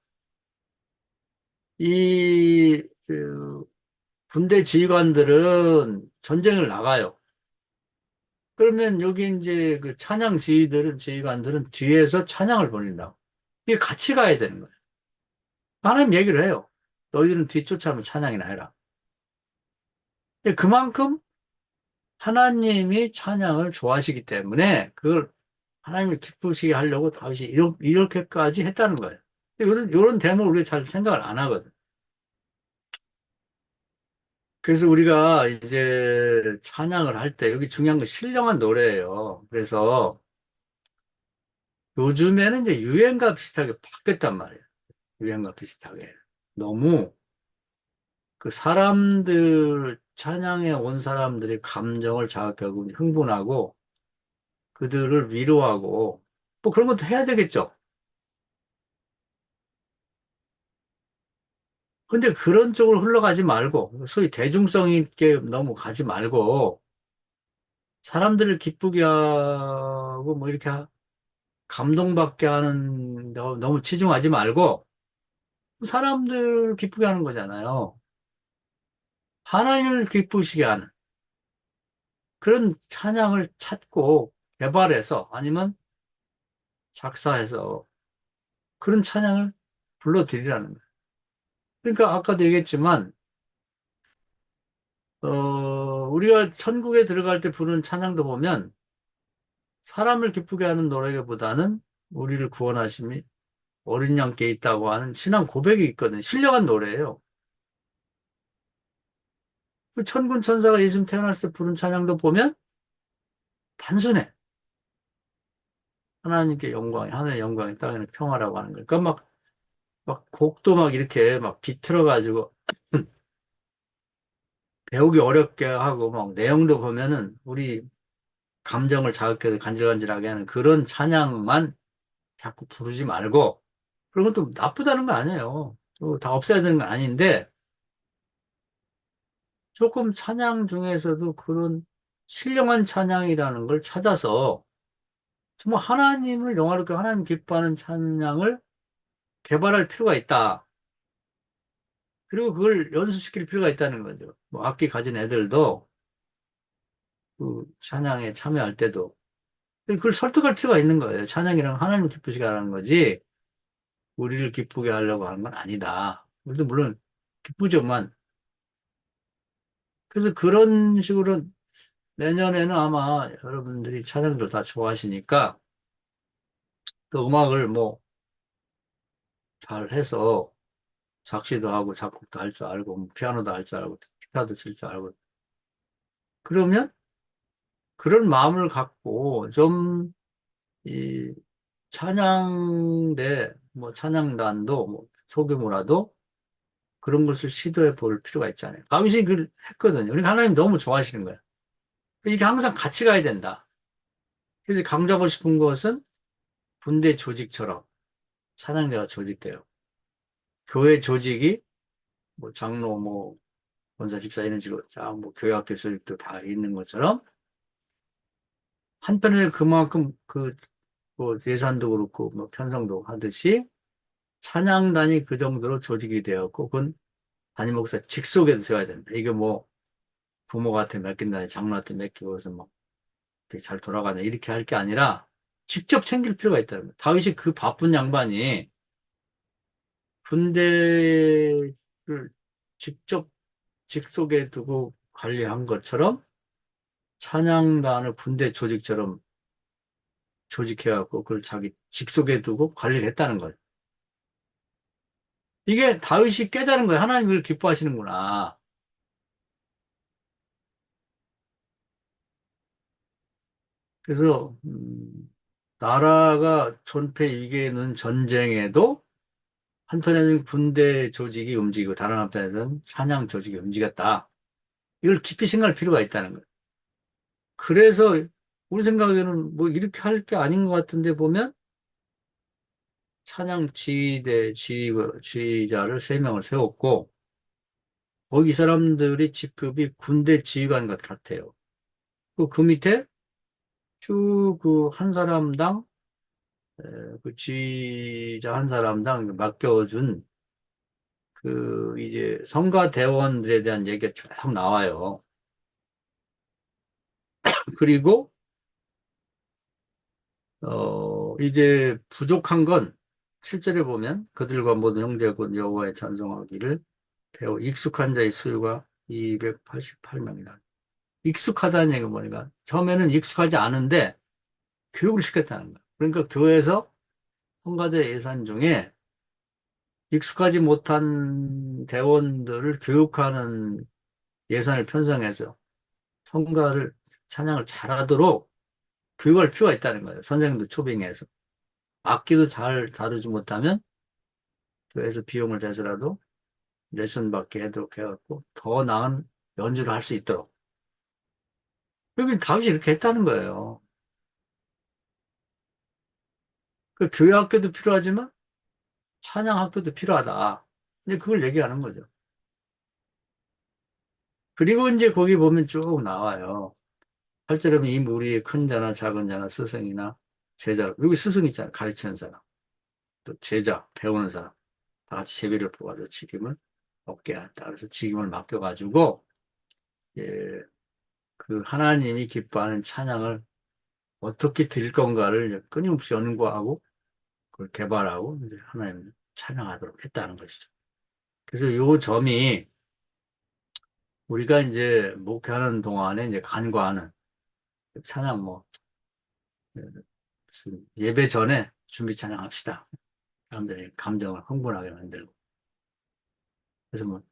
그 군대 지휘관들은 전쟁을 나가요. 그러면 여기 이제 그 찬양 지휘관들은 뒤에서 찬양을 벌린다고. 이게 같이 가야 되는 거예요. 하나님 얘기를 해요. 너희들은 뒤쫓아오면 찬양이나 해라. 그만큼 하나님이 찬양을 좋아하시기 때문에 그걸 하나님을 기쁘시게 하려고 다윗이 이렇게까지 했다는 거예요. 이런 대목을 우리가 잘 생각을 안 하거든. 그래서 우리가 이제 찬양을 할 때 여기 중요한 건 신령한 노래예요. 그래서 요즘에는 이제 유행과 비슷하게 바뀌었단 말이에요. 유행과 비슷하게. 너무 그 사람들, 찬양에 온 사람들이 감정을 자극하고 흥분하고 그들을 위로하고 뭐 그런 것도 해야 되겠죠. 근데 그런 쪽으로 흘러가지 말고 소위 대중성 있게 너무 가지 말고 사람들을 기쁘게 하고 뭐 이렇게 감동받게 하는 너무 치중하지 말고 사람들 기쁘게 하는 거잖아요. 하나님을 기쁘시게 하는 그런 찬양을 찾고 개발해서 아니면 작사해서 그런 찬양을 불러드리라는 거예요. 그러니까 아까도 얘기했지만 우리가 천국에 들어갈 때 부르는 찬양도 보면 사람을 기쁘게 하는 노래보다는 우리를 구원하심이 어린 양께 있다고 하는 신앙 고백이 있거든요. 신령한 노래예요. 그 천군 천사가 예수님 태어났을 때 부른 찬양도 보면 단순해. 하나님께 영광이, 하늘의 영광이 땅에는 평화라고 하는 거예요. 그러니까 막 곡도 막 이렇게 막 비틀어가지고 배우기 어렵게 하고 막 내용도 보면은 우리 감정을 자극해서 간질간질하게 하는 그런 찬양만 자꾸 부르지 말고 그런 것도 나쁘다는 거 아니에요. 또 다 없애야 되는 건 아닌데 조금 찬양 중에서도 그런 신령한 찬양이라는 걸 찾아서 정말 하나님을 영화롭게 하나님 기뻐하는 찬양을 개발할 필요가 있다. 그리고 그걸 연습시킬 필요가 있다는 거죠. 뭐 악기 가진 애들도 그 찬양에 참여할 때도 그걸 설득할 필요가 있는 거예요. 찬양이랑 하나님 기쁘시게 하는 거지 우리를 기쁘게 하려고 하는 건 아니다. 우리도 물론 기쁘지만 그래서 그런 식으로 내년에는 아마 여러분들이 찬양들 다 좋아하시니까 또 음악을 뭐 잘 해서 작시도 하고 작곡도 할 줄 알고 뭐 피아노도 할 줄 알고 기타도 칠 줄 알고 그러면 그런 마음을 갖고 좀 이 찬양대 뭐 찬양단도 뭐 소규모라도 그런 것을 시도해 볼 필요가 있잖아요. 다윗이 그 했거든요. 그러니까 하나님 너무 좋아하시는 거예요. 이게 항상 같이 가야 된다. 그래서 강조하고 싶은 것은 군대 조직처럼 찬양대가 조직돼요. 교회 조직이 뭐 장로, 뭐 권사, 집사 이런 식으로 쫙뭐 교회학교 조직도 다 있는 것처럼 한편에 그만큼 뭐 예산도 그렇고 뭐 편성도 하듯이 찬양단이 그 정도로 조직이 되었고 그건 담임 목사 직속에도 세워야 된다. 이게 뭐 부모한테 맡긴다니 장로한테 맡기고 그래서 막 되게 잘 돌아가냐 이렇게 할 게 아니라 직접 챙길 필요가 있다는 거예요. 다윗이 그 바쁜 양반이 군대를 직접 직속에 두고 관리한 것처럼 찬양단을 군대 조직처럼 조직해갖고 그걸 자기 직속에 두고 관리를 했다는 거예요. 이게 다윗이 깨달은 거예요. 하나님을 기뻐하시는구나. 그래서 나라가 존폐 위기에 있는 전쟁에도 한편에는 군대 조직이 움직이고 다른 한편에서는 찬양 조직이 움직였다. 이걸 깊이 생각할 필요가 있다는 거예요. 그래서 우리 생각에는 뭐 이렇게 할 게 아닌 것 같은데 보면 찬양 지휘자를 세 명을 세웠고 거기 이 사람들이 직급이 군대 지휘관 같 같아요. 그 밑에 쭉 그 한 사람당 그 지휘자 한 사람당 맡겨준 이제 성가 대원들에 대한 얘기가 쭉 나와요. 그리고 이제 부족한 건 실제로 보면 그들과 모든 형제군 여호와의 찬송하기를 배우 익숙한 자의 수요가 288명이다. 익숙하다는 얘기가 뭐니까 처음에는 익숙하지 않은데 교육을 시켰다는 거야. 그러니까 교회에서 성가대 예산 중에 익숙하지 못한 대원들을 교육하는 예산을 편성해서 성가를 찬양을 잘하도록 교육할 필요가 있다는 거예요. 선생님도 초빙해서. 악기도 잘 다루지 못하면 교회에서 비용을 내서라도 레슨 받게 해도록 해갖고 더 나은 연주를 할 수 있도록. 여기 다윗이 이렇게 했다는 거예요. 그 교회 학교도 필요하지만 찬양 학교도 필요하다. 근데 그걸 얘기하는 거죠. 그리고 이제 거기 보면 쭉 나와요. 8절에 보면 이 무리의 큰 자나 작은 자나 스승이나 제자, 여기 스승 있잖아요. 가르치는 사람. 또 제자, 배우는 사람. 다 같이 제비를 뽑아서 직임을 얻게 했다. 그래서 직임을 맡겨가지고, 예, 그 하나님이 기뻐하는 찬양을 어떻게 드릴 건가를 끊임없이 연구하고, 그걸 개발하고, 이제 하나님을 찬양하도록 했다는 것이죠. 그래서 요 점이 우리가 이제 목회하는 동안에 이제 간과하는 찬양 뭐, 예, 무슨 예배 전에 준비 찬양합시다. 사람들의 감정을 흥분하게 만들고. 그래서 뭐,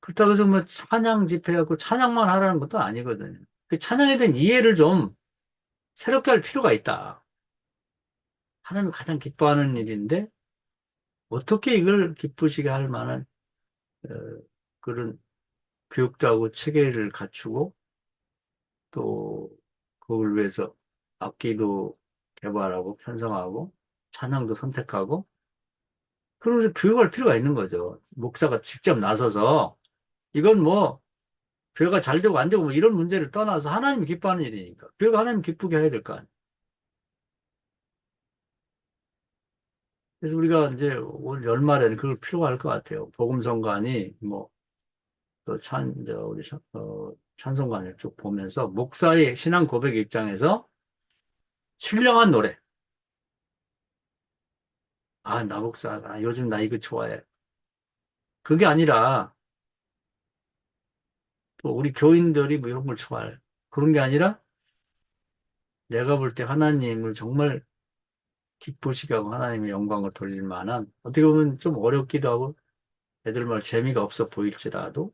그렇다고 해서 뭐 찬양 집회하고 찬양만 하라는 것도 아니거든요. 그 찬양에 대한 이해를 좀 새롭게 할 필요가 있다. 하나님이 가장 기뻐하는 일인데, 어떻게 이걸 기쁘시게 할 만한, 어, 그런 교육도 하고 체계를 갖추고, 또, 그걸 위해서 악기도 개발하고, 편성하고, 찬양도 선택하고, 그런 교육할 필요가 있는 거죠. 목사가 직접 나서서, 이건 뭐, 교회가 잘 되고 안 되고 뭐 이런 문제를 떠나서 하나님 기뻐하는 일이니까. 교회가 하나님 기쁘게 해야 될 거 아니에요. 그래서 우리가 이제 올 연말에는 그걸 필요할 것 같아요. 복음성관이 뭐, 또 우리 찬송가를 쭉 보면서 목사의 신앙 고백 입장에서 신령한 노래. 아, 나 목사, 요즘 나 이거 좋아해. 그게 아니라 또 우리 교인들이 뭐 이런 걸 좋아해. 그런 게 아니라 내가 볼 때 하나님을 정말 기쁘시게 하고 하나님의 영광을 돌릴 만한 어떻게 보면 좀 어렵기도 하고 애들 말 재미가 없어 보일지라도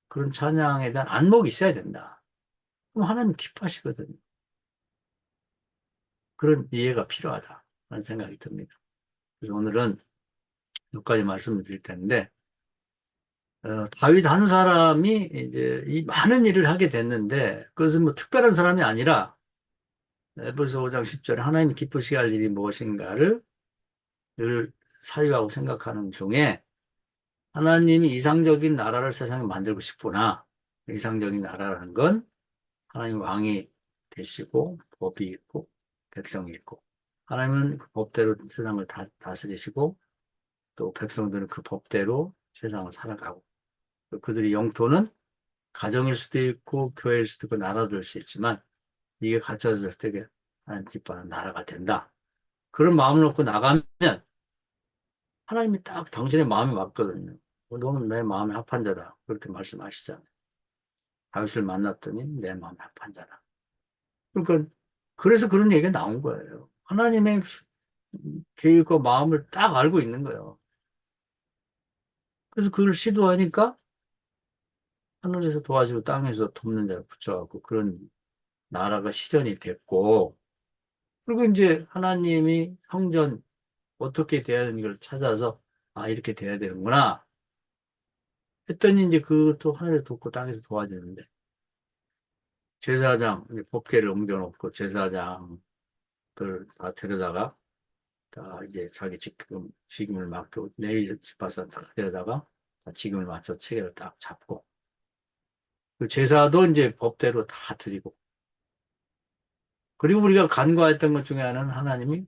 그런 찬양에 대한 안목이 있어야 된다. 그럼 하나님 기뻐하시거든요. 그런 이해가 필요하다라는 생각이 듭니다. 그래서 오늘은 여기까지 말씀을 드릴 텐데, 다윗 한 사람이 이제 이 많은 일을 하게 됐는데, 그것은 뭐 특별한 사람이 아니라, 에베소 5장 10절에 하나님이 기쁘시게 할 일이 무엇인가를 늘 사유하고 생각하는 중에, 하나님이 이상적인 나라를 세상에 만들고 싶구나. 이상적인 나라라는 건 하나님 왕이 되시고 법이 있고 백성이 있고 하나님은 그 법대로 세상을 다스리시고 또 백성들은 그 법대로 세상을 살아가고 그들의 영토는 가정일 수도 있고 교회일 수도 있고 나라도 될 수 있지만 이게 갖춰졌을 때 하나님 기뻐하는 나라가 된다. 그런 마음을 놓고 나가면 하나님이 딱 당신의 마음에 맞거든요. 너는 내 마음에 합한 자다. 그렇게 말씀하시잖아요. 다윗을 만났더니 내 마음에 합한 자다. 그러니까 그래서 그런 얘기가 나온 거예요. 하나님의 계획과 마음을 딱 알고 있는 거예요. 그래서 그걸 시도하니까 하늘에서 도와주고 땅에서 돕는 자를 붙여갖고 그런 나라가 실현이 됐고 그리고 이제 하나님이 성전 어떻게 돼야 되는 걸 찾아서 아 이렇게 돼야 되는구나 했더니 이제 그것도 하늘에 돕고 땅에서 도와주는데 제사장 법궤를 옮겨놓고 제사장들 다 데려다가 다 이제 자기 직임을 맡고 레위 집사람 다 데려다가 다 직임을 맞춰 체계를 딱 잡고 그 제사도 이제 법대로 다 드리고 그리고 우리가 간과했던 것 중에 하나는 하나님이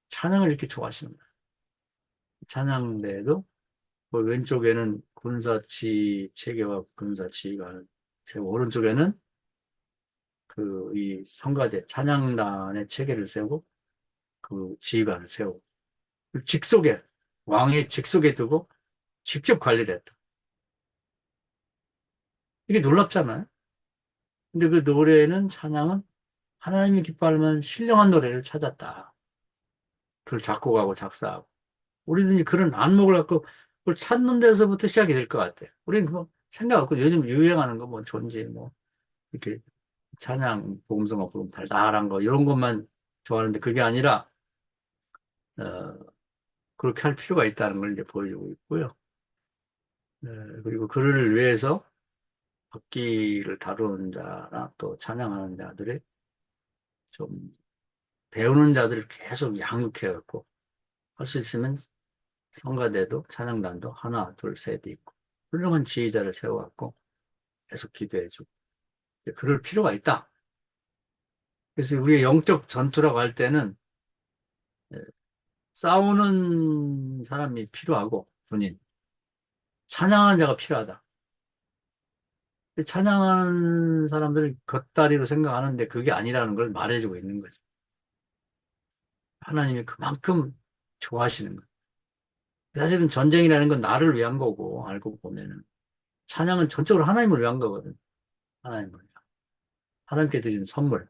찬양을 이렇게 좋아하시는 거예요. 찬양대에도 그 왼쪽에는 군사치 체계와 군사치가 제 오른쪽에는 그 이 성가대 찬양단의 체계를 세우고 그 지휘관을 세우고 그 직속에 왕의 직속에 두고 직접 관리를 했다. 이게 놀랍잖아요. 근데 그 노래는 찬양은 하나님이 기뻐하면 신령한 노래를 찾았다. 그걸 작곡하고 작사하고. 우리도 이제 그런 안목을 갖고 그걸 찾는 데서부터 시작이 될 것 같아요. 우리는 뭐 생각 없고 요즘 유행하는 거 뭐 존재 뭐 이렇게 찬양, 복음성가 부르면 달달한 거 이런 것만 좋아하는데 그게 아니라 어, 그렇게 할 필요가 있다는 걸 이제 보여주고 있고요. 그리고 그를 위해서 악기를 다루는 자나 또 찬양하는 자들의 좀 배우는 자들을 계속 양육해갖고 할 수 있으면 성가대도 찬양단도 하나, 둘, 셋 있고 훌륭한 지휘자를 세워갖고 계속 기도해주고 그럴 필요가 있다. 그래서 우리의 영적 전투라고 할 때는 예, 싸우는 사람이 필요하고 본인 찬양하는 자가 필요하다. 찬양하는 사람들을 곁다리로 생각하는데 그게 아니라는 걸 말해주고 있는 거죠. 하나님이 그만큼 좋아하시는 거예요. 사실은 전쟁이라는 건 나를 위한 거고 알고 보면은 찬양은 전적으로 하나님을 위한 거거든. 하나님을 위한. 하나님께 드리는 선물,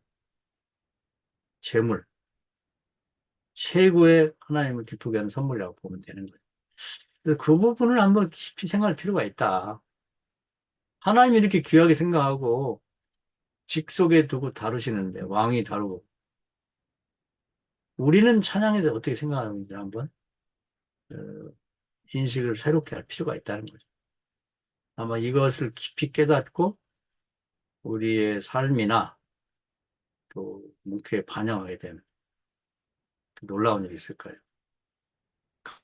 재물, 최고의 하나님을 기쁘게 하는 선물이라고 보면 되는 거예요. 그래서 그 부분을 한번 깊이 생각할 필요가 있다. 하나님이 이렇게 귀하게 생각하고 직속에 두고 다루시는데 왕이 다루고 우리는 찬양에 대해 어떻게 생각하는지 한번 어, 인식을 새롭게 할 필요가 있다는 거죠. 아마 이것을 깊이 깨닫고 우리의 삶이나 또 목회에 반영하게 되면 놀라운 일이 있을 거예요.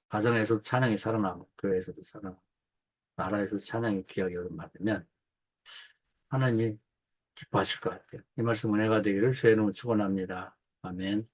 가정에서 찬양이 살아나고 교회에서도 살아나고 나라에서 찬양이 귀하게 여름받으면 하나님이 기뻐하실 것 같아요. 이 말씀 은혜가 되기를 주의 이름으로 축원합니다. 아멘.